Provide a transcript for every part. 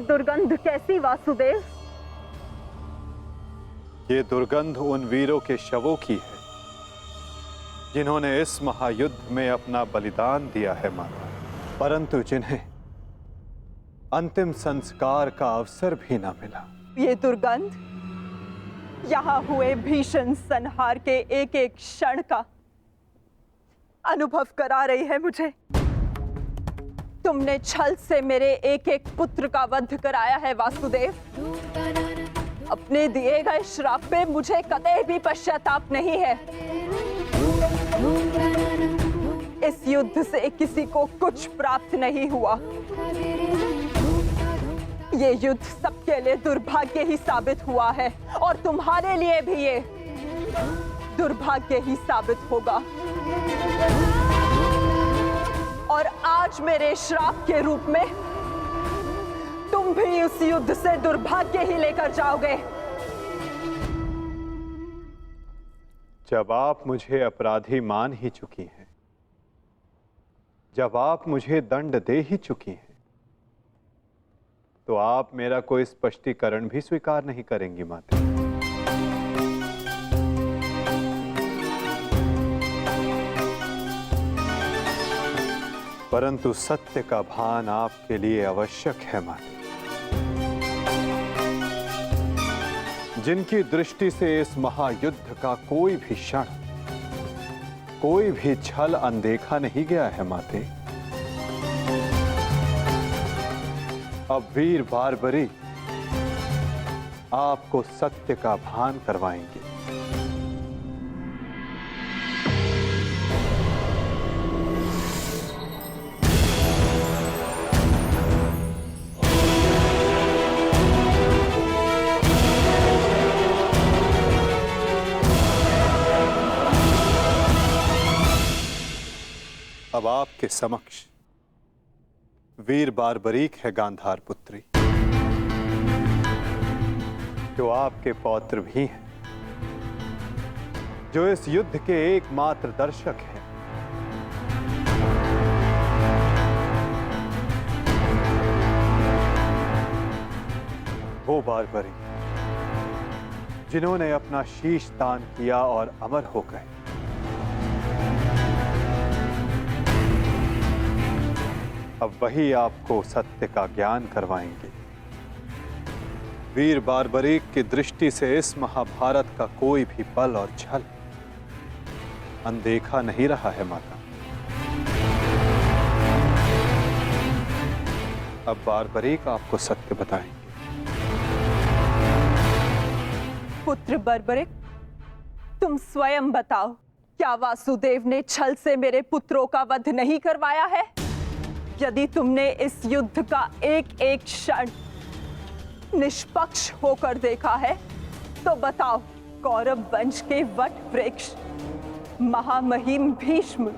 ये दुर्गंध कैसी वासुदेव? ये दुर्गंध उन वीरों के शवों की है जिन्होंने इस महायुद्ध में अपना बलिदान दिया है माता, परंतु जिन्हें अंतिम संस्कार का अवसर भी ना मिला। ये दुर्गंध यहाँ हुए भीषण संहार के एक एक क्षण का अनुभव करा रही है मुझे। तुमने छल से मेरे एक एक पुत्र का वध कराया है वासुदेव। अपने दिए गए श्राप पे मुझे कतई भी पश्चाताप नहीं है। इस युद्ध से किसी को कुछ प्राप्त नहीं हुआ। ये युद्ध सबके लिए दुर्भाग्य ही साबित हुआ है और तुम्हारे लिए भी ये दुर्भाग्य ही साबित होगा। और आज मेरे श्राप के रूप में तुम भी उस युद्ध से दुर्भाग्य ही लेकर जाओगे। जब आप मुझे अपराधी मान ही चुकी हैं, जब आप मुझे दंड दे ही चुकी हैं, तो आप मेरा कोई स्पष्टीकरण भी स्वीकार नहीं करेंगी माता। परंतु सत्य का भान आपके लिए आवश्यक है माता। जिनकी दृष्टि से इस महायुद्ध का कोई भी क्षण, कोई भी छल अनदेखा नहीं गया है माते। अब वीर बारबरी आपको सत्य का भान करवाएंगे। अब आपके समक्ष वीर बारबरीक है गांधार पुत्री, जो आपके पौत्र भी हैं, जो इस युद्ध के एकमात्र दर्शक हैं। वो बारबरी जिन्होंने अपना शीश दान किया और अमर हो गए। अब वही आपको सत्य का ज्ञान करवाएंगे। वीर बारबरीक की दृष्टि से इस महाभारत का कोई भी पल और छल अनदेखा नहीं रहा है माता। अब बारबरीक आपको सत्य बताएंगे। पुत्र बारबरीक, तुम स्वयं बताओ, क्या वासुदेव ने छल से मेरे पुत्रों का वध नहीं करवाया है? यदि तुमने इस युद्ध का एक एक क्षण निष्पक्ष होकर देखा है, तो बताओ, कौरव वंश के वट वृक्ष महामहिम भीष्म,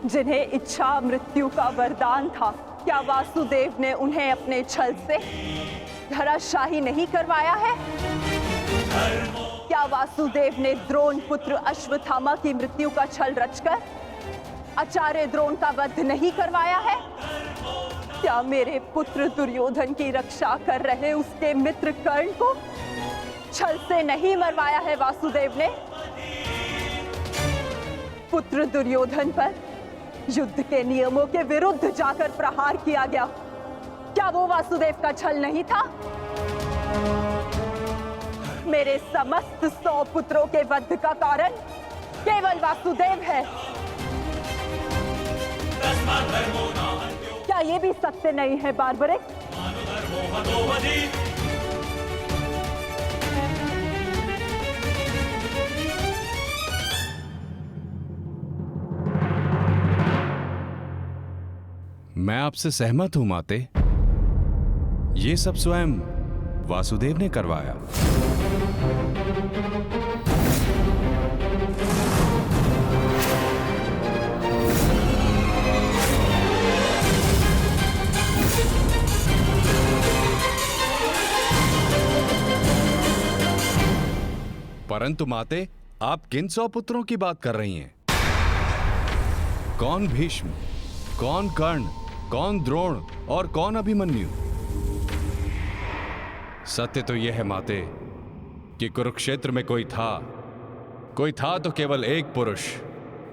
जिन्हें इच्छा मृत्यु का वरदान था, क्या वासुदेव ने उन्हें अपने छल से धराशाही नहीं करवाया है? क्या वासुदेव ने द्रोण पुत्र अश्वत्थामा की मृत्यु का छल रचकर आचार्य द्रोण का वध नहीं करवाया है? क्या मेरे पुत्र दुर्योधन की रक्षा कर रहे उसके मित्र कर्ण को छल से नहीं मरवाया है वासुदेव ने? पुत्र दुर्योधन पर युद्ध के नियमों के विरुद्ध जाकर प्रहार किया गया, क्या वो वासुदेव का छल नहीं था? मेरे समस्त 100 पुत्रों के वध का कारण केवल वासुदेव है। क्या ये भी सत्य नहीं है बारबरीक? मैं आपसे सहमत हूं माते। ये सब स्वयं वासुदेव ने करवाया। परंतु माते, आप किन 100 पुत्रों की बात कर रही हैं? कौन भीष्म, कौन कर्ण, कौन द्रोण और कौन अभिमन्यु? सत्य तो यह है माते कि कुरुक्षेत्र में कोई था तो केवल एक पुरुष,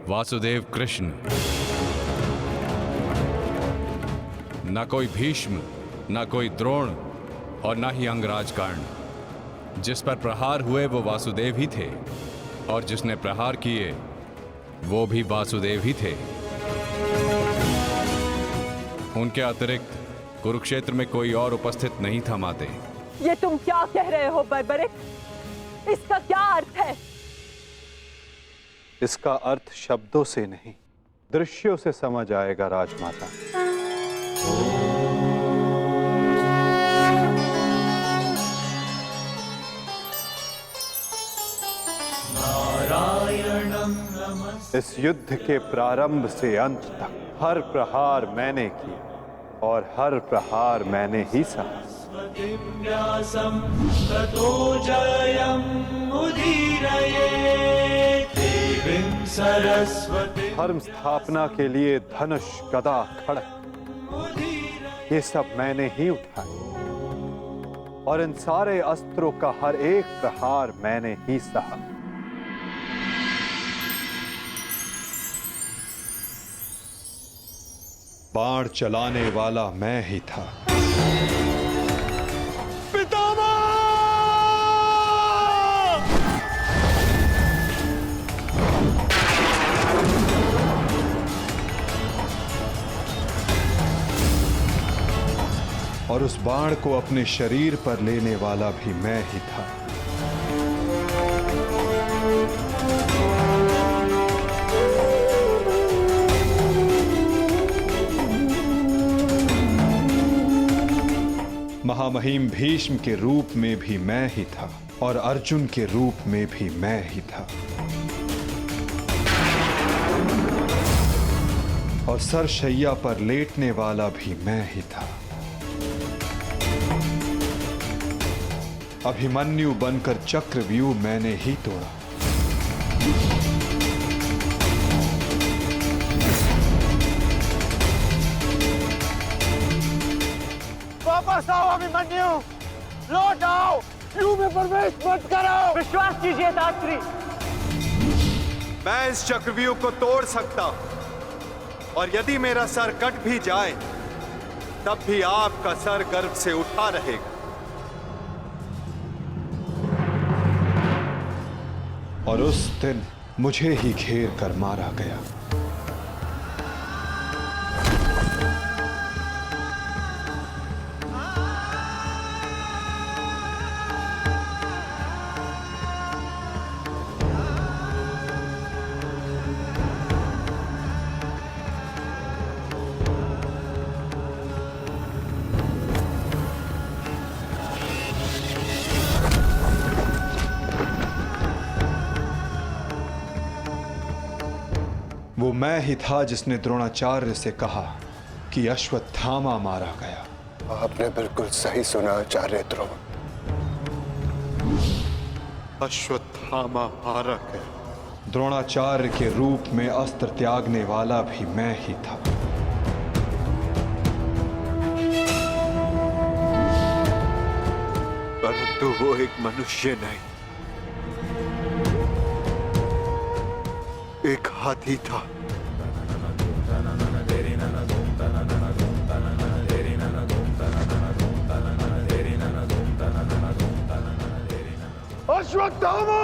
वासुदेव कृष्ण। न कोई भीष्म, न कोई द्रोण और न ही अंगराज कर्ण। जिस पर प्रहार हुए वो वासुदेव ही थे, और जिसने प्रहार किए वो भी वासुदेव ही थे। उनके अतिरिक्त कुरुक्षेत्र में कोई और उपस्थित नहीं था माते। ये तुम क्या कह रहे हो बर्बरिक? इसका क्या अर्थ है? इसका अर्थ शब्दों से नहीं, दृश्यों से समझ आएगा राजमाता। इस युद्ध के प्रारंभ से अंत तक हर प्रहार मैंने किया और हर प्रहार मैंने ही सहा। धर्म स्थापना के लिए धनुष, गदा, खड्ग, ये सब मैंने ही उठाए और इन सारे अस्त्रों का हर एक प्रहार मैंने ही सहा। बाण चलाने वाला मैं ही था। और उस बाण को अपने शरीर पर लेने वाला भी मैं ही था। महामहिम भीष्म के रूप में भी मैं ही था और अर्जुन के रूप में भी मैं ही था। और सरशैया पर लेटने वाला भी मैं ही था। अभिमन्यु बनकर चक्रव्यूह मैंने ही तोड़ा। वापस आओ अभिमन्यु, लौट आओ, व्यूह में प्रवेश मत करो। विश्वास कीजिए दात्री, मैं इस चक्रव्यूह को तोड़ सकता हूं और यदि मेरा सर कट भी जाए तब भी आपका सर गर्व से उठा रहेगा। और उस दिन मुझे ही घेर कर मारा गया। वो मैं ही था जिसने द्रोणाचार्य से कहा कि अश्वत्थामा मारा गया। आपने बिल्कुल सही सुना आचार्य द्रोण। अश्वत्थामा मारा गया। द्रोणाचार्य के रूप में अस्त्र त्यागने वाला भी मैं ही था। परंतु वो एक मनुष्य नहीं, एक हाथी था। अश्वत्थामा!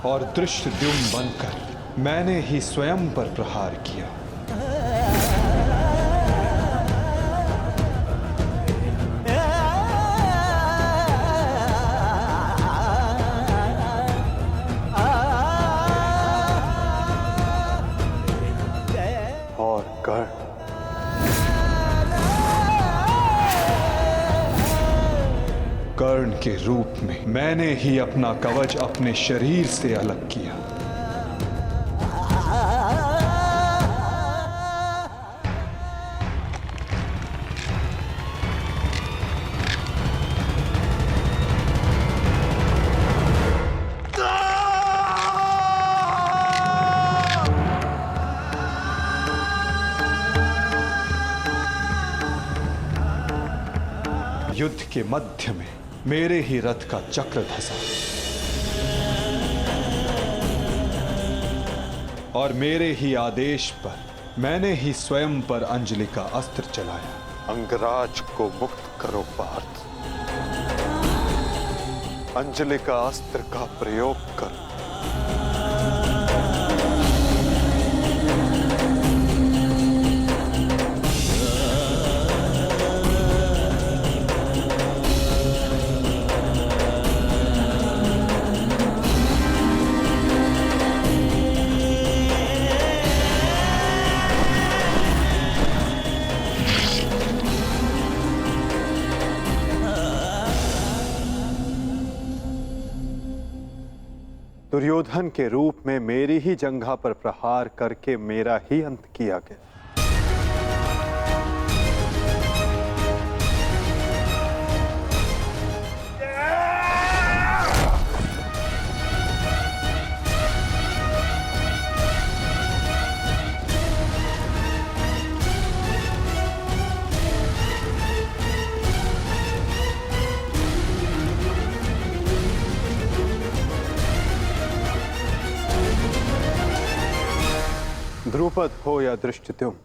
और दृष्टद्युम्न बनकर मैंने ही स्वयं पर प्रहार किया। और कर्ण के रूप में मैंने ही अपना कवच अपने शरीर से अलग किया। युद्ध के मध्य में मेरे ही रथ का चक्र धंसा और मेरे ही आदेश पर मैंने ही स्वयं पर अंजलि का अस्त्र चलाया। अंगराज को मुक्त करो पार्थ, अंजलि का अस्त्र का प्रयोग करो। दुर्योधन के रूप में मेरी ही जंघा पर प्रहार करके मेरा ही अंत किया गया। द्रुपद हो या धृष्टद्युम्न,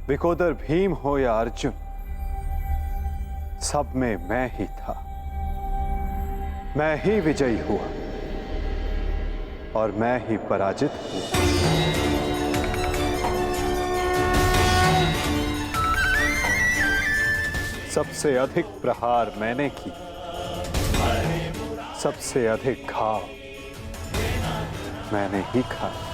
विकोदर भीम हो या अर्जुन, सब में मैं ही था। मैं ही विजयी हुआ और मैं ही पराजित हुआ। सबसे अधिक प्रहार मैंने की, सबसे अधिक घाव मैंने ही खाया।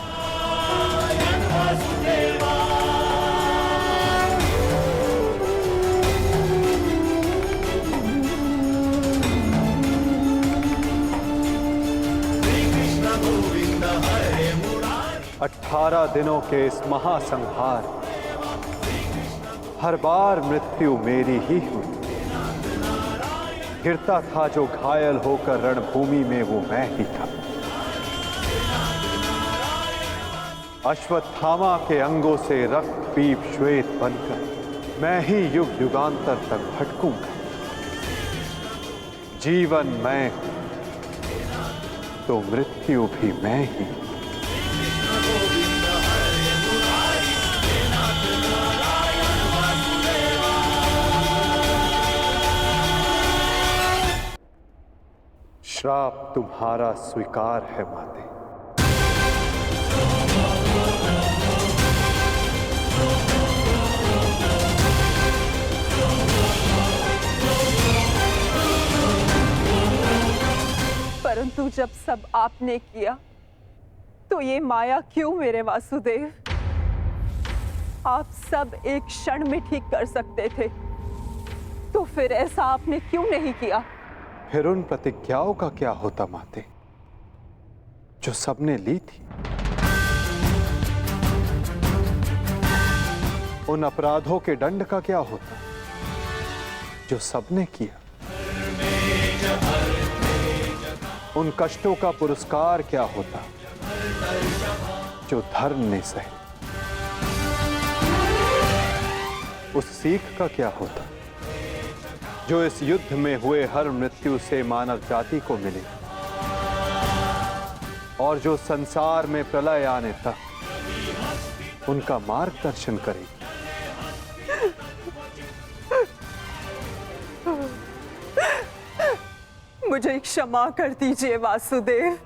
18 दिनों के इस महासंहार हर बार मृत्यु मेरी ही हुई। गिरता था जो घायल होकर रणभूमि में वो मैं ही था। अश्वत्थामा के अंगों से रक्त पीप श्वेत बनकर मैं ही युग युगांतर तक भटकूंगा। जीवन मैं तो मृत्यु भी मैं ही। श्राप तुम्हारा स्वीकार है माते। परंतु जब सब आपने किया तो ये माया क्यों मेरे वासुदेव? आप सब एक क्षण में ठीक कर सकते थे, तो फिर ऐसा आपने क्यों नहीं किया? फिर उन प्रतिज्ञाओं का क्या होता माते, जो सबने ली थी? उन अपराधों के दंड का क्या होता, जो सबने किया? उन कष्टों का पुरस्कार क्या होता, जो धर्म ने सहे? उस सीख का क्या होता, जो इस युद्ध में हुए हर मृत्यु से मानव जाति को मिले और जो संसार में प्रलय आने तक उनका मार्गदर्शन करेगी? मुझे क्षमा कर दीजिए वासुदेव।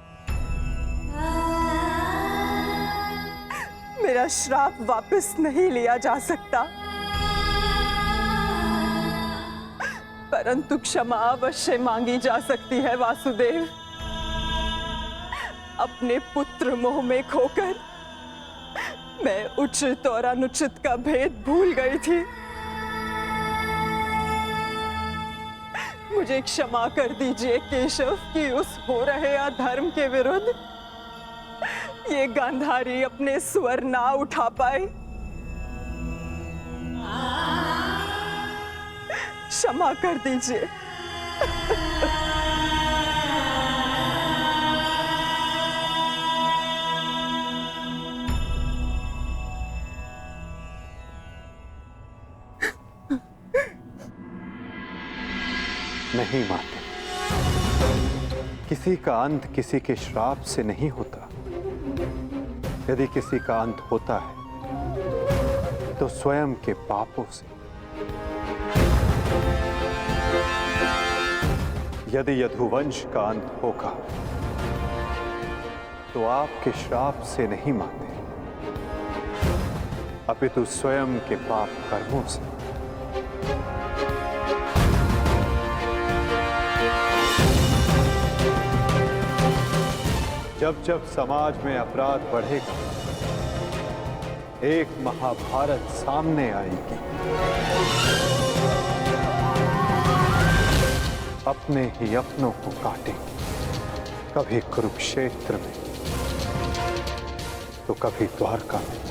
मेरा श्राप वापस नहीं लिया जा सकता, परंतु क्षमा अवश्य मांगी जा सकती है वासुदेव। अपने पुत्र मोह में खोकर मैं उचित और अनुचित का भेद भूल गई थी। मुझे क्षमा कर दीजिए केशव कि उस हो रहे अधर्म के विरुद्ध ये गांधारी अपने स्वर ना उठा पाए। क्षमा कर दीजिए। नहीं माते। किसी का अंत किसी के श्राप से नहीं होता। यदि किसी का अंत होता है तो स्वयं के पापों से। यदि यदुवंश का अंत होगा तो आपके श्राप से नहीं माते, अपितु स्वयं के पाप कर्मों से। जब जब समाज में अपराध बढ़ेगा, एक महाभारत सामने आएगी। अपने ही अपनों को काटेंगे, कभी कुरुक्षेत्र में तो कभी द्वारका में।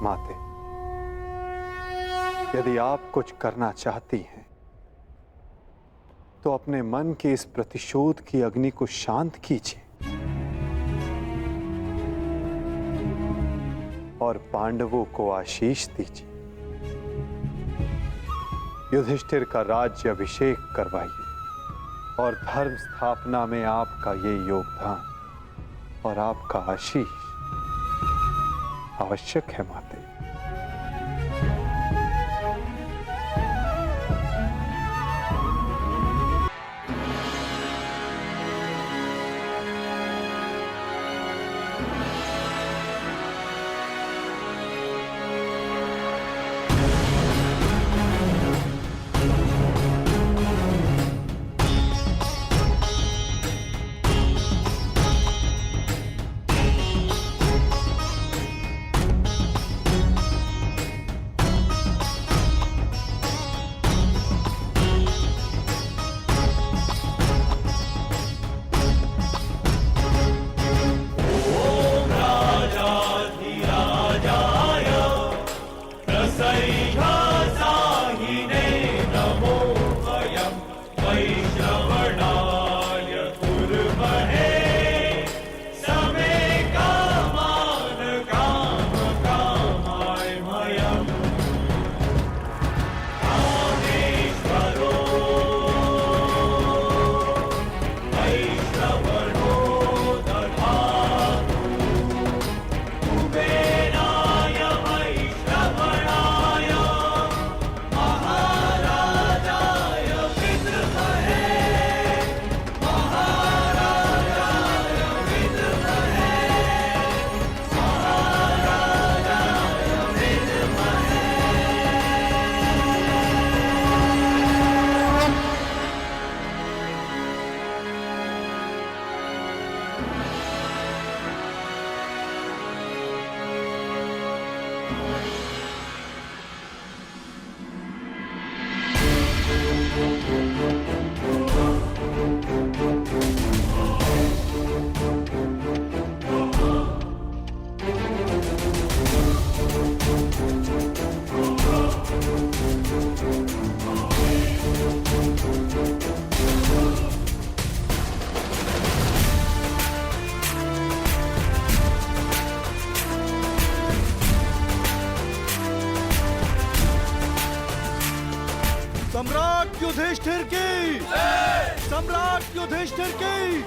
माते, यदि आप कुछ करना चाहती हैं तो अपने मन के इस प्रतिशोध की अग्नि को शांत कीजिए और पांडवों को आशीष दीजिए। युधिष्ठिर का राज्य अभिषेक करवाइए और धर्म स्थापना में आपका ये योगदान और आपका आशीष आवश्यक है माते। सम्राट युधिष्ठिर की, सम्राट युधिष्ठिर की,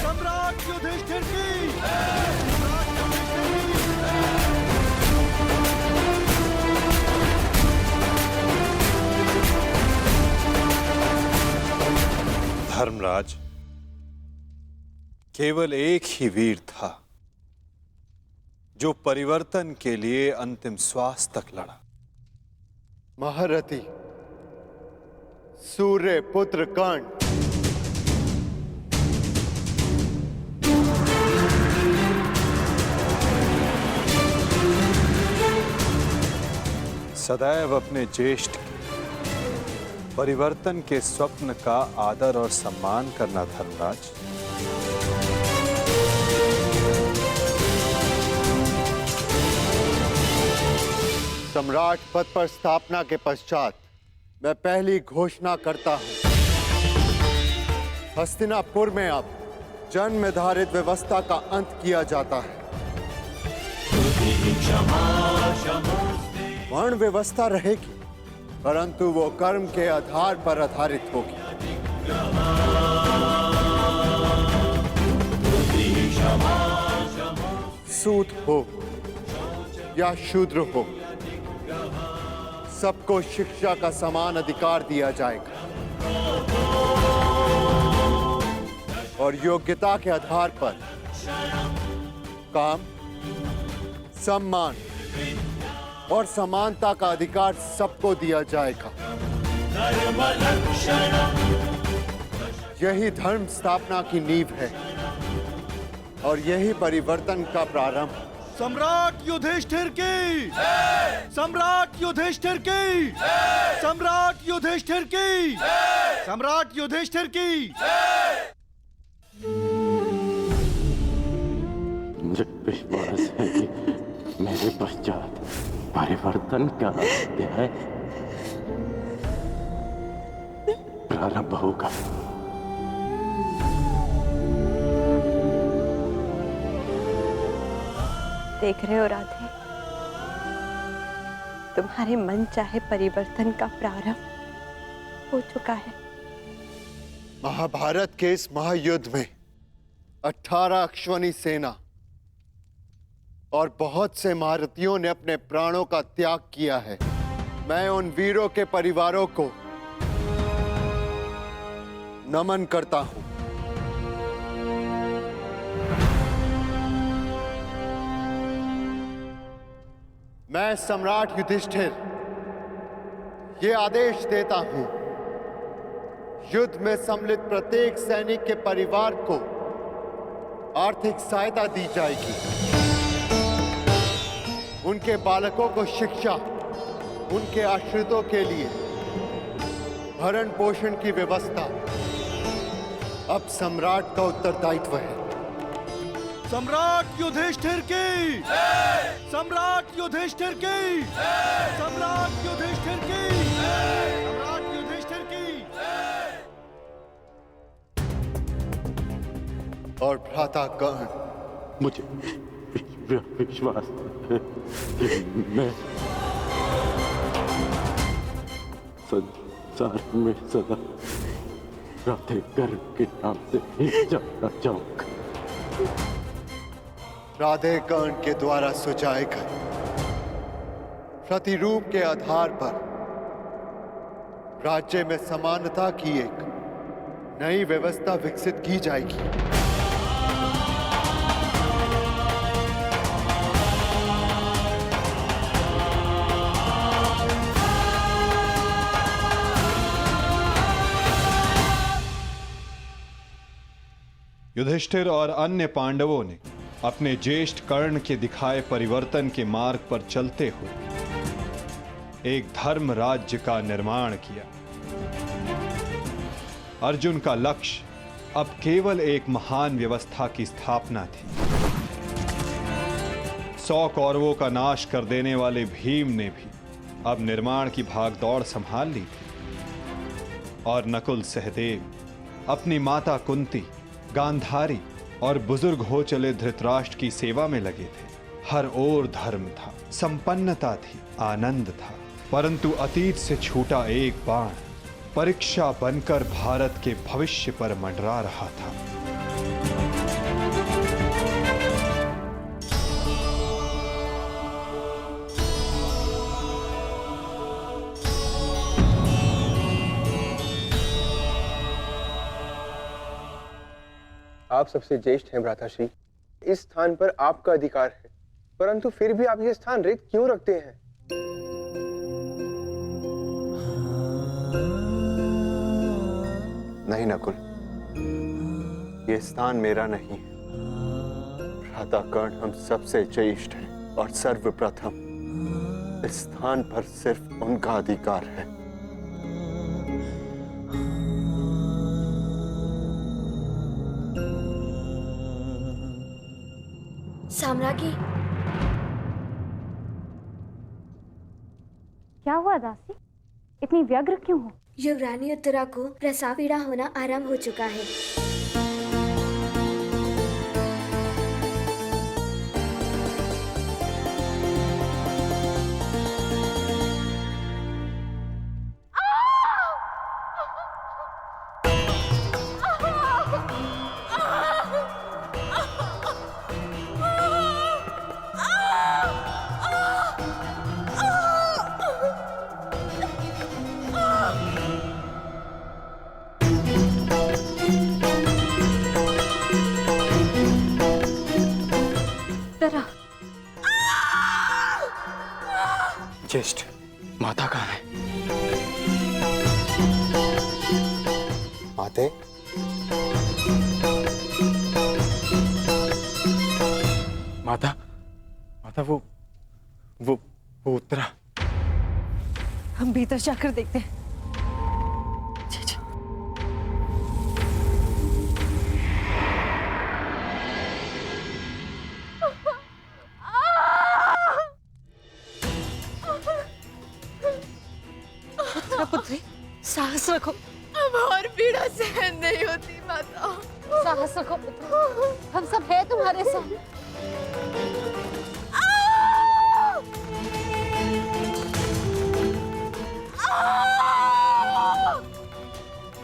सम्राट युधिष्ठिर की, सम्राट युधिष्ठिर की। धर्मराज, केवल एक ही वीर था जो परिवर्तन के लिए अंतिम श्वास तक लड़ा। महारथी सूर्य पुत्र कर्ण। सदैव अपने ज्येष्ठ के परिवर्तन के स्वप्न का आदर और सम्मान करना धर्मराज। सम्राट पद पर स्थापना के पश्चात मैं पहली घोषणा करता हूं, हस्तिनापुर में अब जन्म निर्धारित व्यवस्था का अंत किया जाता है। वर्ण व्यवस्था रहेगी, परंतु वो कर्म के आधार पर आधारित होगी। सूत हो या शूद्र हो, सबको शिक्षा का समान अधिकार दिया जाएगा और योग्यता के आधार पर काम, सम्मान और समानता का अधिकार सबको दिया जाएगा। यही धर्म स्थापना की नींव है और यही परिवर्तन का प्रारंभ। सम्राट युधिष्ठिर की, सम्राट युधिष्ठिर की, सम्राट युधिष्ठिर की, सम्राट युधिष्ठिर की। मुझे विश्वास है कि मेरे पश्चात परिवर्तन का अध्याय प्रारंभ होगा। देख रहे हो राधे, तुम्हारे मन चाहे परिवर्तन का प्रारंभ हो चुका है। महाभारत के इस महायुद्ध में 18 अश्वनी सेना और बहुत से महारथियों ने अपने प्राणों का त्याग किया है। मैं उन वीरों के परिवारों को नमन करता हूं। मैं सम्राट युधिष्ठिर ये आदेश देता हूं, युद्ध में सम्मिलित प्रत्येक सैनिक के परिवार को आर्थिक सहायता दी जाएगी। उनके बालकों को शिक्षा, उनके आश्रितों के लिए भरण पोषण की व्यवस्था अब सम्राट का उत्तरदायित्व है। सम्राट युधिष्ठिर की, सम्राट युधिष्ठिर की, सम्राट युधिष्ठिर की, सम्राट युधिष्ठिर की। और भ्राता कर्ण, मुझे विश्वास है कि मैं संसार में सदा राधे कर्ण के नाम से ही जाना चाहूंगा। राधे कर्ण के द्वारा सुझाए गए प्रतिरूप के आधार पर राज्य में समानता की एक नई व्यवस्था विकसित की जाएगी। युधिष्ठिर और अन्य पांडवों ने अपने ज्येष्ठ कर्ण के दिखाए परिवर्तन के मार्ग पर चलते हुए एक धर्म राज्य का निर्माण किया। अर्जुन का लक्ष्य अब केवल एक महान व्यवस्था की स्थापना थी। 100 कौरवों का नाश कर देने वाले भीम ने भी अब निर्माण की भागदौड़ संभाल ली थी और नकुल सहदेव अपनी माता कुंती, गांधारी और बुजुर्ग हो चले धृतराष्ट्र की सेवा में लगे थे। हर ओर धर्म था, संपन्नता थी, आनंद था, परंतु अतीत से छूटा एक बाण परीक्षा बनकर भारत के भविष्य पर मंडरा रहा था। आप सबसे ज्येष्ठ हैं भ्राताश्री। इस स्थान पर आपका अधिकार है, परंतु फिर भी आप ये स्थान रिक्त क्यों रखते हैं? नहीं नकुल, ये स्थान मेरा नहीं है। भ्राता कर्ण हम सबसे ज्येष्ठ हैं और सर्वप्रथम इस स्थान पर सिर्फ उनका अधिकार है। साम्राज्ञी, क्या हुआ दासी? इतनी व्यग्र क्यों हो? युवरानी उत्तरा को प्रसव पीड़ा होना आरंभ हो चुका है। माते, माता, माता वो उत्तरा। हम भीतर जाकर देखते हैं। जी, जी। पुत्री, साहस रखो। अब और पीड़ा सहन नहीं होती माता। साहस रखो पुत्र, हम सब हैं तुम्हारे साथ।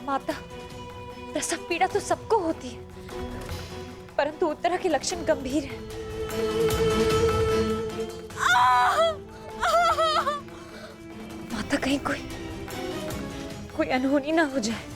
माता, प्रसव पीड़ा तो सबको होती है, परंतु उत्तरा के लक्षण गंभीर हैं। माता, कहीं कोई अनहोनी ना हो जाए।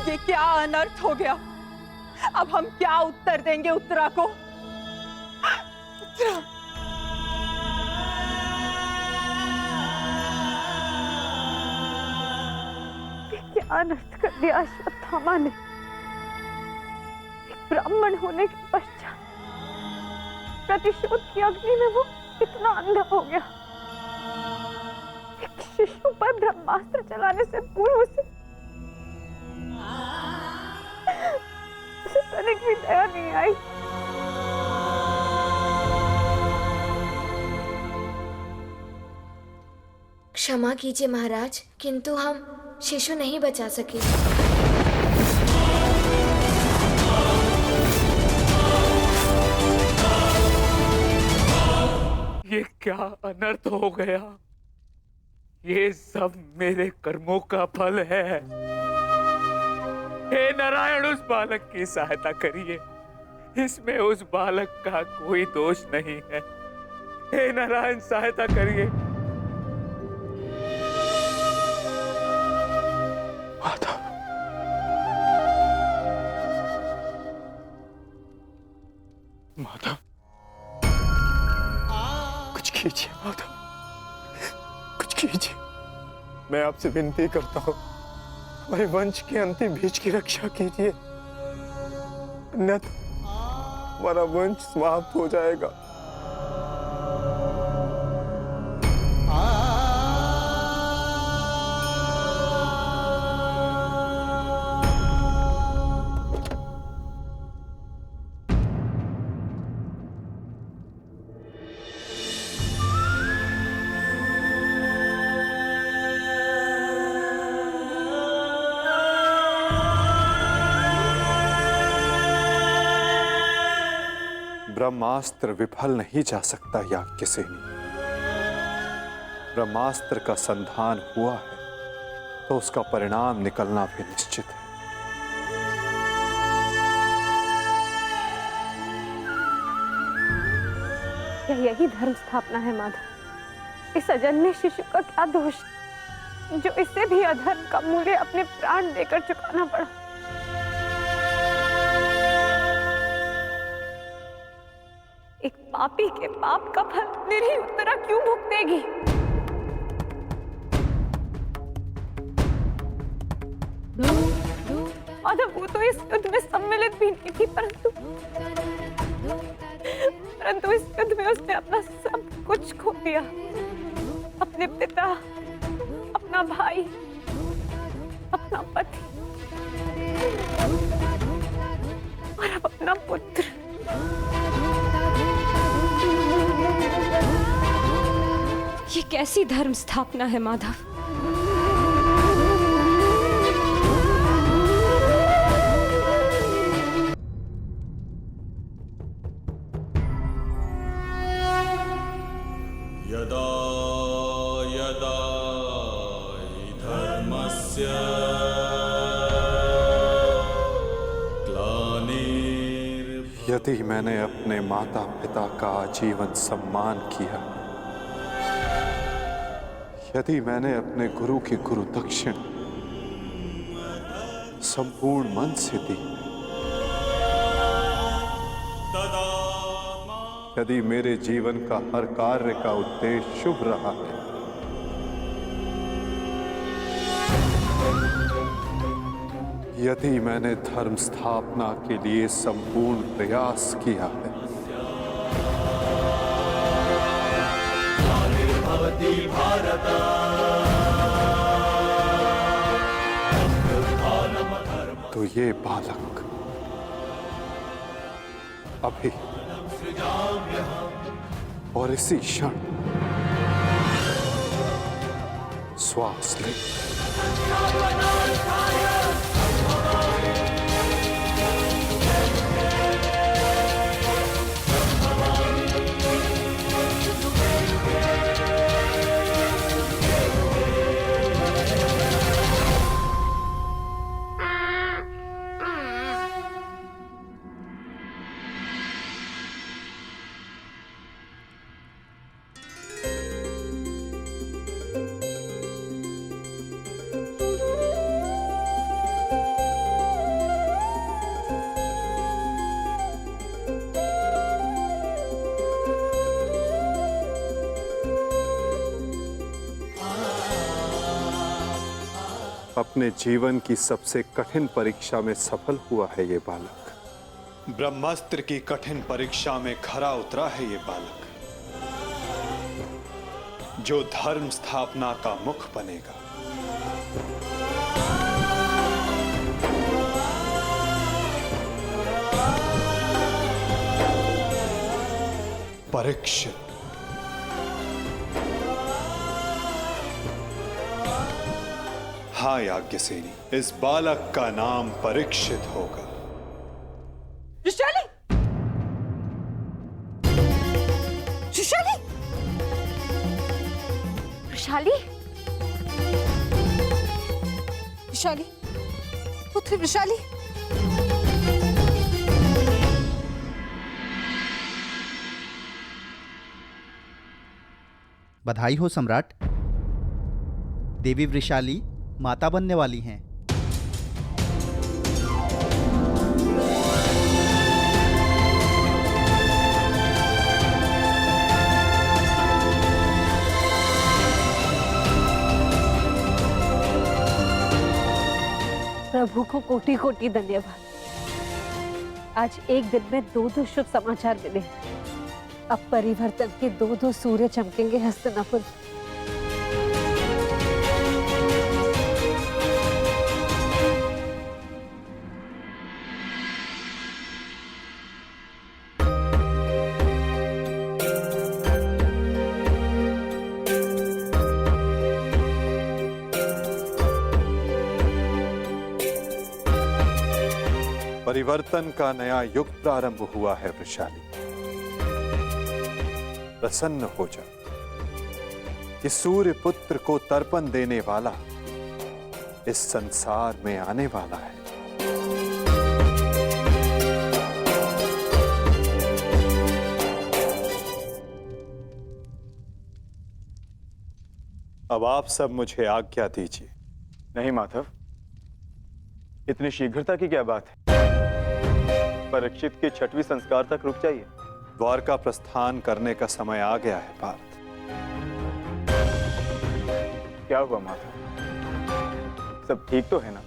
ये क्या अनर्थ हो गया? अब हम क्या उत्तर देंगे उत्तरा को? उत्तरा, क्या अनर्थ कर दिया अश्वत्थामा ने। एक ब्राह्मण होने के पश्चात प्रतिशोध की अग्नि में वो इतना अंधा हो गया। एक शिशु पर ब्रह्मास्त्र चलाने से पूर्व उसे तनिक भी दया नहीं आई। क्षमा कीजिए महाराज, किंतु हम शिशु नहीं बचा सके। ये क्या अनर्थ हो गया? ये सब मेरे कर्मों का फल है। हे नारायण, उस बालक की सहायता करिए। इसमें उस बालक का कोई दोष नहीं है। हे नारायण, सहायता करिए। माता, माता, कुछ कीजिए माता, कुछ कीजिए। मैं आपसे विनती करता हूँ, हमारे वंश के अंतिम बीज की रक्षा कीजिए, अन्यथा हमारा वंश समाप्त हो जाएगा। ब्रह्मास्त्र विफल नहीं जा सकता याज्ञसेनी। ब्रह्मास्त्र का संधान हुआ है तो उसका परिणाम निकलना भी निश्चित है। क्या यही धर्म स्थापना है माधव? इस अजन्मे शिशु का क्या दोष जो इसे भी अधर्म का मूल्य अपने प्राण देकर चुकाना पड़ा? एक पापी के पाप का फल निरीह उत्तरा क्यों भुगतेगी? माधव, वो तो इस युद्ध में सम्मिलित भी नहीं थी, परंतु इस युद्ध में उसने अपना सब कुछ खो दिया। अपने पिता, अपना भाई, अपना पति और अब अपना पुत्र। ये कैसी धर्म स्थापना है माधव? यदा यदा हि धर्मस्य यदि मैंने अपने माता पिता का आजीवन सम्मान किया, यदि मैंने अपने गुरु की गुरु दक्षिण संपूर्ण मन से दी, यदि मेरे जीवन का हर कार्य का उद्देश्य शुभ रहा है, यदि मैंने धर्म स्थापना के लिए संपूर्ण प्रयास किया है, तो ये बालक अभी और इसी क्षण श्वास ले। अपने जीवन की सबसे कठिन परीक्षा में सफल हुआ है ये बालक। ब्रह्मास्त्र की कठिन परीक्षा में खरा उतरा है ये बालक, जो धर्म स्थापना का मुख बनेगा। परीक्षित। हाँ याज्ञसेनी, इस बालक का नाम परीक्षित होगा। विशाली! विशाली! विशाली! विशाली! पुत्र विशाली! बधाई हो सम्राट। देवी वृषाली माता बनने वाली हैं। प्रभु को कोटि कोटि धन्यवाद। आज एक दिन में दो शुभ समाचार मिले। अब परिवर्तन के दो सूर्य चमकेंगे हस्तिनापुर। परिवर्तन का नया युग प्रारंभ हुआ है वृषाली। प्रसन्न हो जा कि सूर्य पुत्र को तर्पण देने वाला इस संसार में आने वाला है। अब आप सब मुझे आज्ञा दीजिए। नहीं माधव, इतनी शीघ्रता की क्या बात है? परीक्षित के 6वें संस्कार तक रुक जाइए। द्वारका प्रस्थान करने का समय आ गया है पार्थ। क्या हुआ माधव? सब ठीक तो है ना?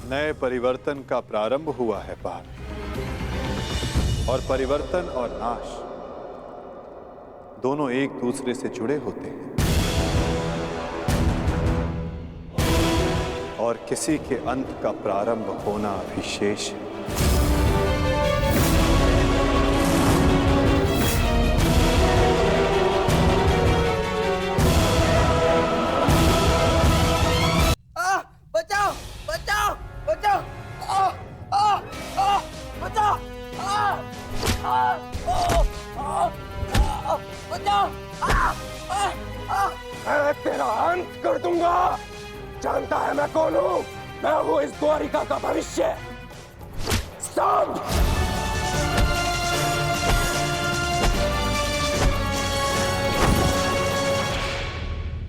नए परिवर्तन का प्रारंभ हुआ है पार्थ, और परिवर्तन और नाश दोनों एक दूसरे से जुड़े होते हैं, और किसी के अंत का प्रारंभ होना अभी शेष है। बचाओ बचाओ बचाओ! बचाओ! मैं तेरा अंत कर दूंगा। जानता है मैं कौन हूँ? मैं हूँ इस द्वारिका का भविष्य, सांब।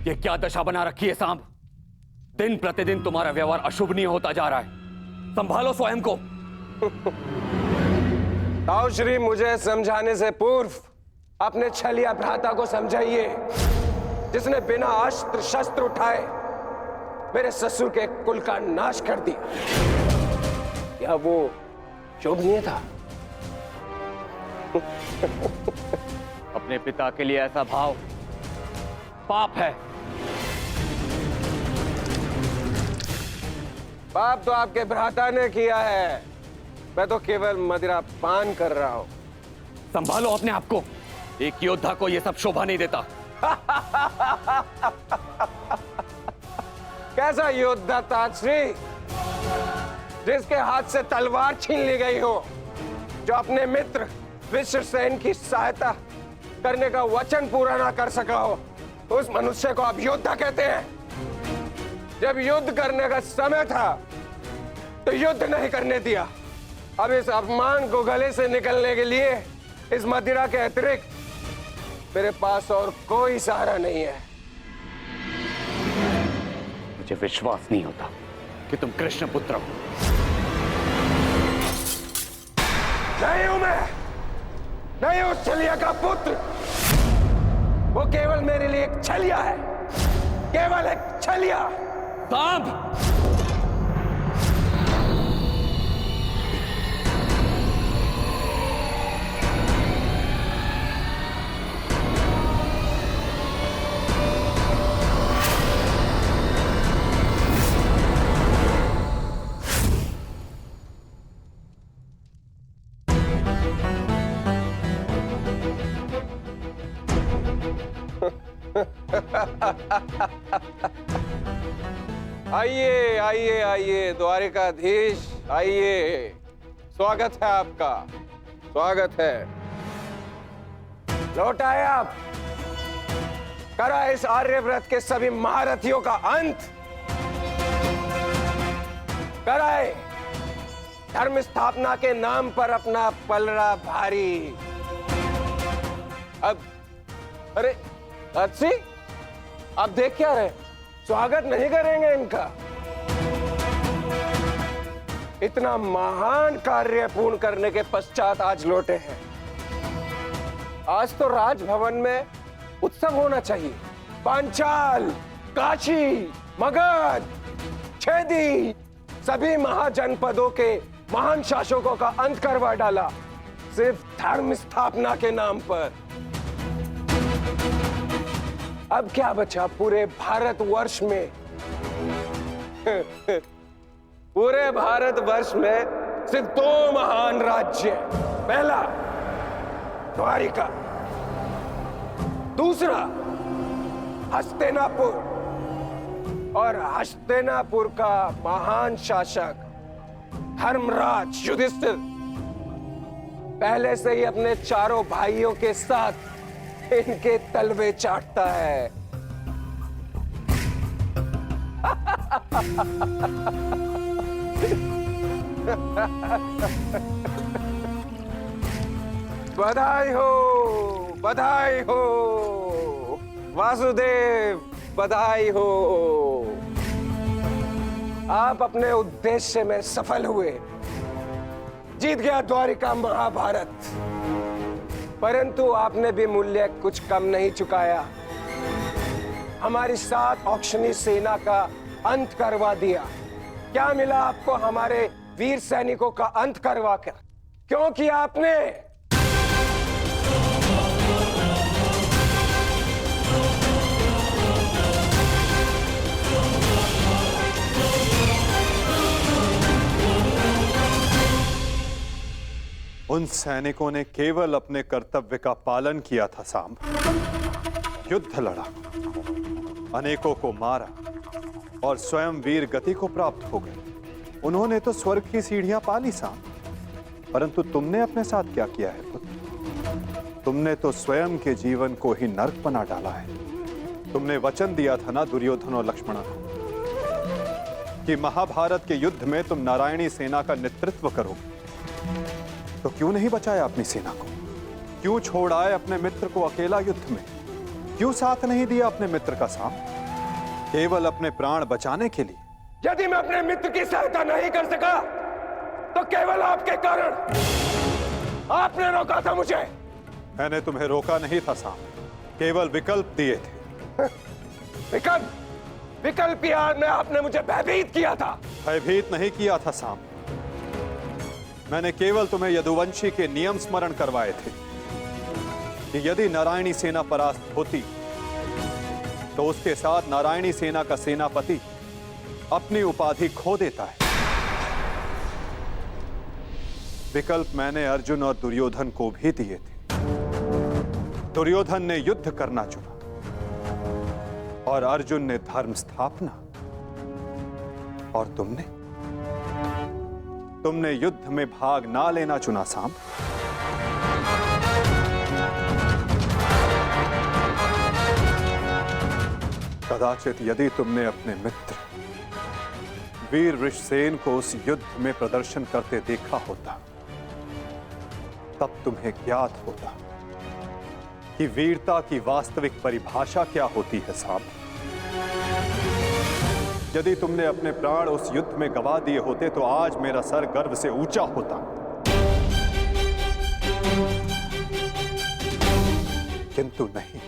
ये क्या दशा बना रखी है सांब? दिन प्रतिदिन तुम्हारा व्यवहार अशुभनीय होता जा रहा है। संभालो स्वयं को। ताऊ श्री, मुझे समझाने से पूर्व अपने छलिया भ्राता को समझाइए, जिसने बिना अस्त्र शस्त्र उठाए मेरे ससुर के कुल का नाश कर दिया। क्या वो शोभनीय था? अपने पिता के लिए ऐसा भाव पाप है। पाप तो आपके भ्राता ने किया है, मैं तो केवल मदिरा पान कर रहा हूं। संभालो अपने आप को। एक योद्धा को यह सब शोभा नहीं देता। कैसा योद्धा ताजश्री, जिसके हाथ से तलवार छीन ली गई हो, जो अपने मित्र विश्वसेन की सहायता करने का वचन पूरा ना कर सका हो, उस मनुष्य को आप योद्धा कहते हैं? जब युद्ध करने का समय था तो युद्ध नहीं करने दिया। अब इस अपमान को गले से निकलने के लिए इस मदिरा के अतिरिक्त मेरे पास और कोई सहारा नहीं है। मुझे विश्वास नहीं होता कि तुम कृष्ण पुत्र हो। नहीं हूं मैं, नहीं उस छलिया का पुत्र। वो केवल मेरे लिए एक छलिया है, केवल एक छलिया। सांब! आइए आइए आइए द्वारिकाधीश, आइए। स्वागत है आपका, स्वागत है। लौट आए आप। करा इस आर्यव्रत के सभी महारथियों का अंत। कराए धर्म स्थापना के नाम पर अपना पलड़ा भारी। अब अरे अच्छी, आप देख क्या रहे? स्वागत नहीं करेंगे इनका? इतना महान कार्य पूर्ण करने के पश्चात आज लौटे हैं। आज तो राजभवन में उत्सव होना चाहिए। पांचाल, काशी, मगध, छेदी, सभी महाजनपदों के महान शासकों का अंत करवा डाला, सिर्फ धर्म स्थापना के नाम पर। अब क्या बचा पूरे भारतवर्ष में? पूरे भारतवर्ष में सिर्फ दो महान राज्य। पहला द्वारिका, दूसरा हस्तिनापुर। और हस्तिनापुर का महान शासक धर्मराज युधिष्ठिर पहले से ही अपने चारों भाइयों के साथ इनके तलवे चाटता है। बधाई हो, बधाई हो वासुदेव, बधाई हो। आप अपने उद्देश्य में सफल हुए। जीत गया द्वारिका महाभारत। परंतु आपने भी मूल्य कुछ कम नहीं चुकाया। हमारी 7 औक्षणी सेना का अंत करवा दिया। क्या मिला आपको हमारे वीर सैनिकों का अंत करवा कर? क्यों किया आपने? उन सैनिकों ने केवल अपने कर्तव्य का पालन किया था सांब। युद्ध लड़ा, अनेकों को मारा और स्वयं वीर गति को प्राप्त हो गए। उन्होंने तो स्वर्ग की सीढ़ियां पा ली सांब। परंतु तुमने अपने साथ क्या किया है पुत्र? तुमने तो स्वयं के जीवन को ही नर्क बना डाला है। तुमने वचन दिया था ना दुर्योधन और लक्ष्मण को कि महाभारत के युद्ध में तुम नारायणी सेना का नेतृत्व करोगे, तो क्यों नहीं बचाया अपनी सेना को? क्यों छोड़ आए अपने मित्र को अकेला युद्ध में? क्यों साथ नहीं दिया अपने मित्र का साथ, केवल अपने प्राण बचाने के लिए? यदि मैं अपने मित्र की सहायता नहीं कर सका तो केवल आपके कारण। आपने रोका था मुझे। मैंने तुम्हें रोका नहीं था साम, केवल विकल्प दिए थे। विकल्प यार में आपने मुझे भयभीत किया था। भयभीत नहीं किया था साम, मैंने केवल तुम्हें यदुवंशी के नियम स्मरण करवाए थे कि यदि नारायणी सेना परास्त होती तो उसके साथ नारायणी सेना का सेनापति अपनी उपाधि खो देता है। विकल्प मैंने अर्जुन और दुर्योधन को भी दिए थे। दुर्योधन ने युद्ध करना चुना और अर्जुन ने धर्म स्थापना, और तुमने युद्ध में भाग ना लेना चुना साम। कदाचित यदि तुमने अपने मित्र वीर वृषसेन को उस युद्ध में प्रदर्शन करते देखा होता, तब तुम्हें ज्ञात होता कि वीरता की वास्तविक परिभाषा क्या होती है साहब। यदि तुमने अपने प्राण उस युद्ध में गवा दिए होते तो आज मेरा सर गर्व से ऊंचा होता, किंतु नहीं।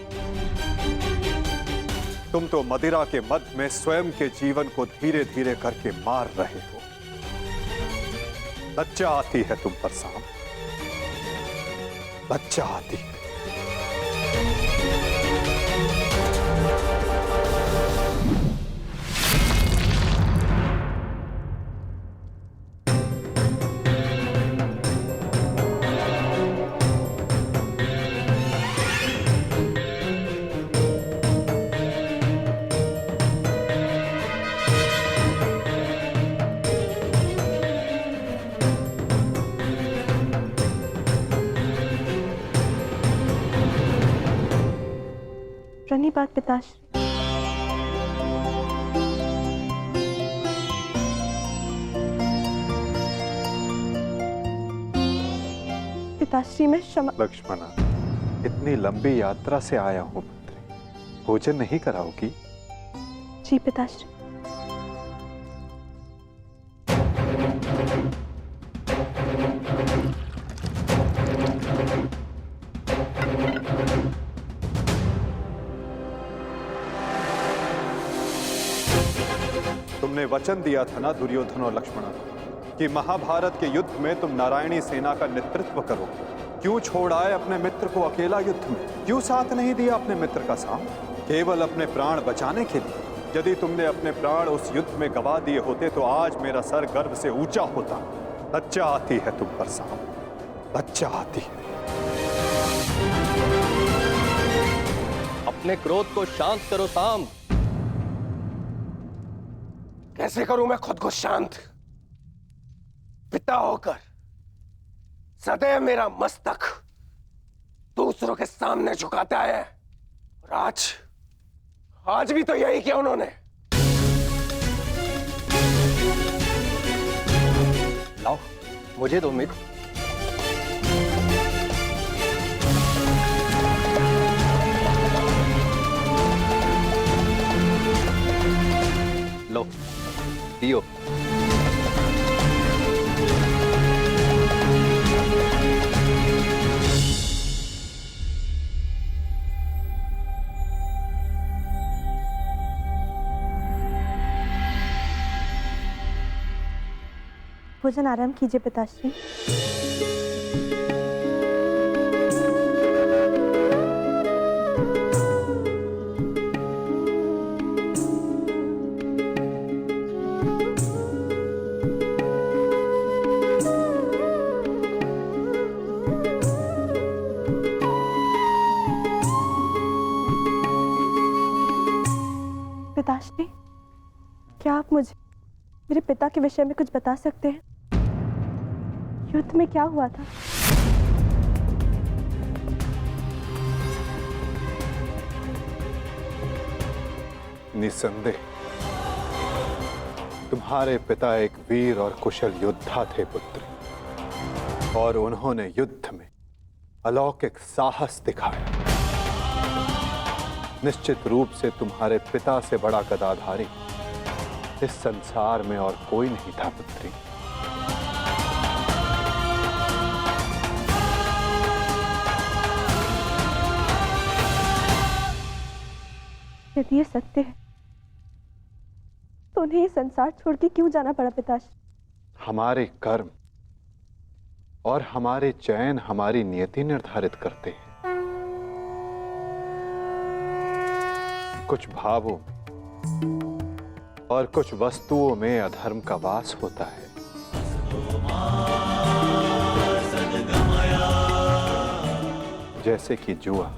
तुम तो मदिरा के मद में स्वयं के जीवन को धीरे धीरे करके मार रहे हो। लज्जा आती है तुम पर साहब, लज्जा आती है। प्रणिपात पिताश्री। पिताश्री मैं क्षमा। लक्ष्मणा, इतनी लंबी यात्रा से आया हूं पुत्री, भोजन नहीं कराओगी? जी पिताश्री। तुमने वचन दिया था ना दुर्योधन और लक्ष्मण को कि महाभारत के युद्ध में तुम नारायणी सेना का नेतृत्व करोगे। क्यों छोड़ आए अपने मित्र को अकेला युद्ध में? क्यों साथ नहीं दिया अपने मित्र का साथ, केवल अपने प्राण बचाने के लिए? यदि तुमने अपने प्राण उस युद्ध में गवा दिए होते तो आज मेरा सर गर्व से ऊंचा होता। लज्जा आती है तुम पर साहब, लज्जा आती है। अपने क्रोध को शांत करो साम। कैसे करूं मैं खुद को शांत? पिता होकर सदैव मेरा मस्तक दूसरों के सामने झुकाता है, और आज भी तो यही किया उन्होंने। लाओ मुझे दो मित्र। लो पियो। भोजन आराम कीजिए पिताश्री। पिताश्री, क्या आप मुझे मेरे पिता के विषय में कुछ बता सकते हैं? युद्ध में क्या हुआ था? निसंदेह तुम्हारे पिता एक वीर और कुशल योद्धा थे पुत्री, और उन्होंने युद्ध में अलौकिक साहस दिखाया। निश्चित रूप से तुम्हारे पिता से बड़ा गदाधारी इस संसार में और कोई नहीं था पुत्री। यदि ये सत्य है तो उन्हें ये संसार छोड़ के क्यों जाना पड़ा पिताश्री? हमारे कर्म और हमारे चयन हमारी नियति निर्धारित करते हैं। कुछ भावों और कुछ वस्तुओं में अधर्म का वास होता है। जैसे कि जुआ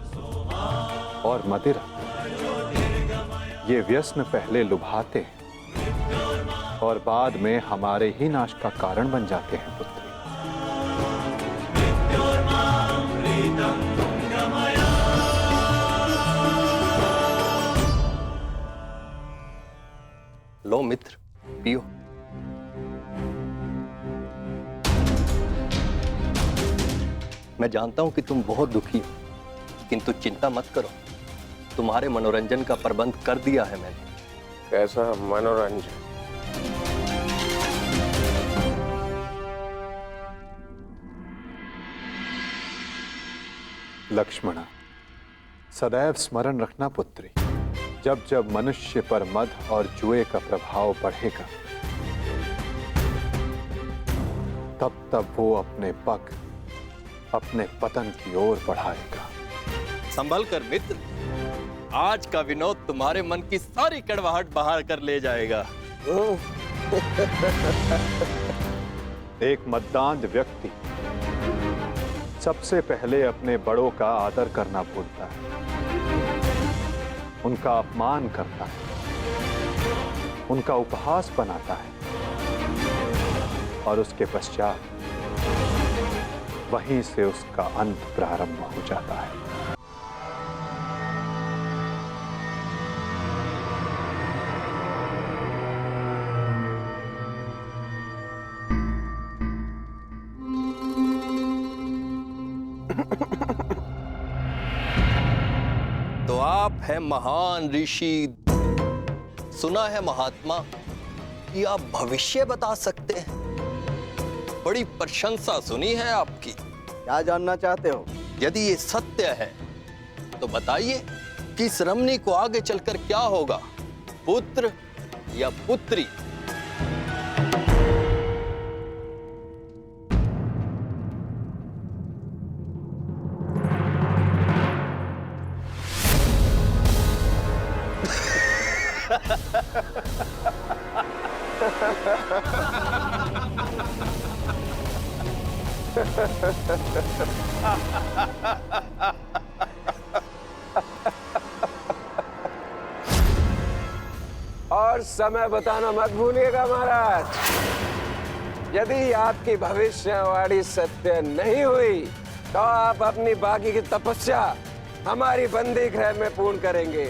और मदिरा, ये व्यसन पहले लुभाते हैं और बाद में हमारे ही नाश का कारण बन जाते हैं पुत्री। लो मित्र, पियो। मैं जानता हूं कि तुम बहुत दुखी हो, किंतु चिंता मत करो, तुम्हारे मनोरंजन का प्रबंध कर दिया है मैंने। कैसा मनोरंजन? लक्ष्मणा, सदैव स्मरण रखना पुत्री, जब जब मनुष्य पर मद और जुए का प्रभाव बढ़ेगा, तब तब वो अपने पग अपने पतन की ओर बढ़ाएगा। संभल कर मित्र, आज का विनोद तुम्हारे मन की सारी कड़वाहट बाहर कर ले जाएगा। एक मद्दांध व्यक्ति सबसे पहले अपने बड़ों का आदर करना भूलता है, उनका अपमान करता है, उनका उपहास बनाता है, और उसके पश्चात वहीं से उसका अंत प्रारंभ हो जाता है। तो आप हैं महान ऋषि, सुना है महात्मा कि आप भविष्य बता सकते हैं। बड़ी प्रशंसा सुनी है आपकी। क्या जानना चाहते हो? यदि ये सत्य है तो बताइए कि इस रमणी को आगे चलकर क्या होगा, पुत्र या पुत्री? और समय बताना मत भूलिएगा महाराज। यदि आपकी भविष्यवाणी सत्य नहीं हुई तो आप अपनी बाकी की तपस्या हमारी बंदी गृह में पूर्ण करेंगे।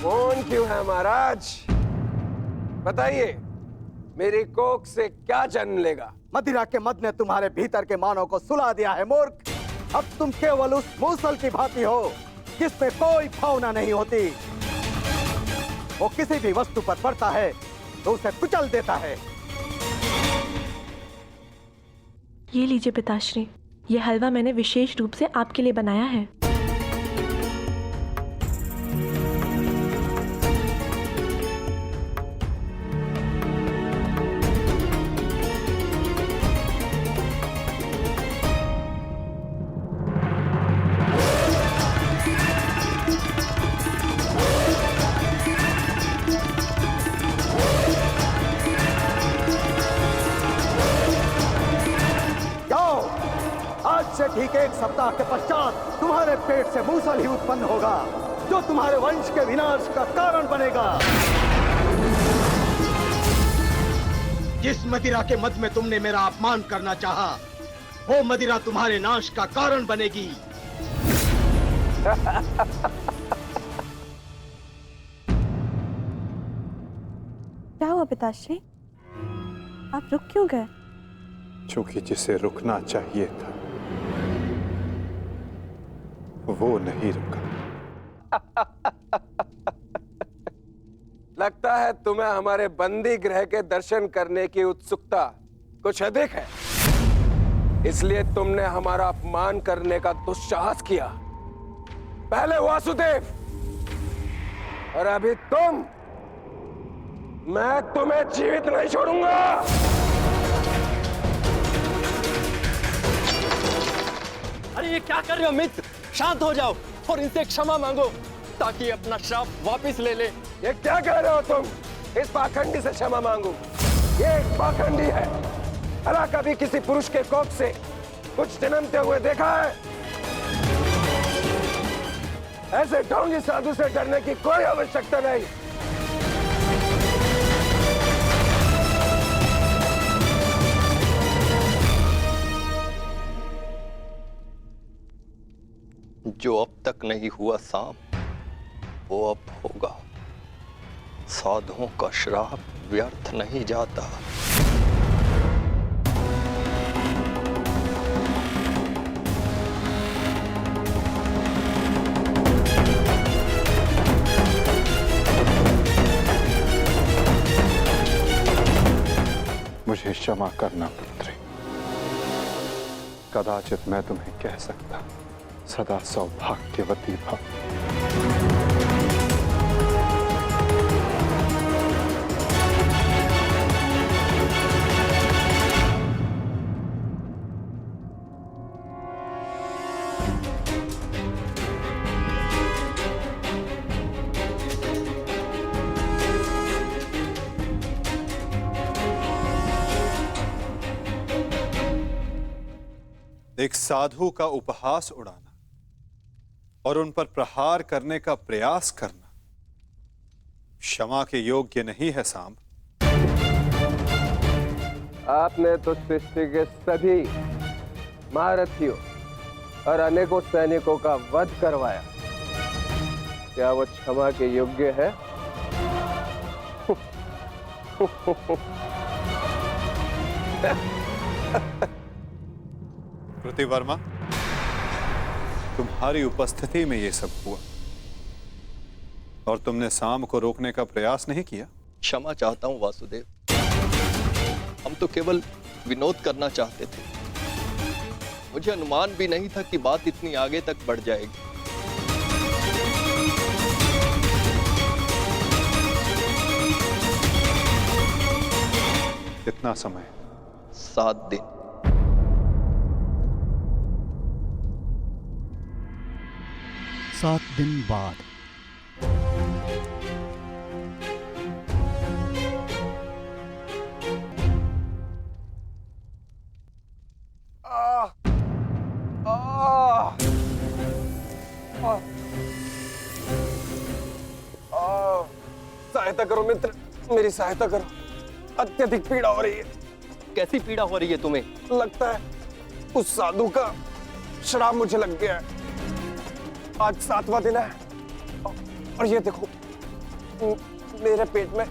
कौन क्यों है महाराज? बताइए, मेरी कोख से क्या जन्म लेगा? मदिरा के मद ने तुम्हारे भीतर के मानव को सुला दिया है मूर्ख। अब तुम केवल उस मूसल की भांति हो जिसमें कोई भावना नहीं होती। वो किसी भी वस्तु पर पड़ता है तो उसे कुचल देता है। ये लीजिए पिताश्री, ये हलवा मैंने विशेष रूप से आपके लिए बनाया है। ठीक 1 सप्ताह के पश्चात तुम्हारे पेट से मूसल ही उत्पन्न होगा जो तुम्हारे वंश के विनाश का कारण बनेगा। जिस मदिरा के मद में तुमने मेरा अपमान करना चाहा, वो मदिरा तुम्हारे नाश का कारण बनेगी। क्या हुआ पिताश्री? आप रुक क्यों गए? क्योंकि जिसे रुकना चाहिए था वो नहीं रुका। लगता है तुम्हें हमारे बंदी गृह के दर्शन करने की उत्सुकता कुछ अधिक है, इसलिए तुमने हमारा अपमान करने का दुस्साहस किया। पहले वासुदेव और अभी तुम। मैं तुम्हें जीवित नहीं छोड़ूंगा। अरे ये क्या कर रहे हो मित्र? शांत हो जाओ और इनसे क्षमा मांगो ताकि अपना श्राप वापस ले ले। ये क्या कह रहे हो तुम? इस पाखंडी से क्षमा मांगू? ये एक पाखंडी है। भला कभी किसी पुरुष के कोख से कुछ जन्मते हुए देखा है? ऐसे ढोंगी साधु से डरने की कोई आवश्यकता नहीं। जो अब तक नहीं हुआ साम, वो अब होगा। साधुओं का श्राप व्यर्थ नहीं जाता। मुझे क्षमा करना पुत्री। कदाचित मैं तुम्हें कह सकता सदा सौभाग्यवती भव। एक साधु का उपहास उड़ाना और उन पर प्रहार करने का प्रयास करना क्षमा के योग्य नहीं है सांब। आपने तो सृष्टि के सभी महारथियों और अनेकों सैनिकों का वध करवाया। क्या वो क्षमा के योग्य है? कृतिवर्मा, तुम्हारी उपस्थिति में ये सब हुआ और तुमने साम को रोकने का प्रयास नहीं किया। क्षमा चाहता हूं वासुदेव। हम तो केवल विनोद करना चाहते थे। मुझे अनुमान भी नहीं था कि बात इतनी आगे तक बढ़ जाएगी। कितना समय? 7 दिन। सात दिन बाद सहायता करो मित्र, मेरी सहायता करो। अत्यधिक पीड़ा हो रही है। कैसी पीड़ा हो रही है तुम्हें? लगता है उस साधु का श्राप मुझे लग गया है। आज 7वां दिन है और ये देखो मेरे पेट में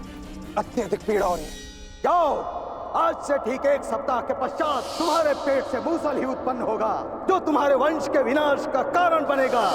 अत्यधिक पीड़ा हो रही है। जाओ, आज से ठीक 1 सप्ताह के पश्चात तुम्हारे पेट से मूसल ही उत्पन्न होगा जो तुम्हारे वंश के विनाश का कारण बनेगा।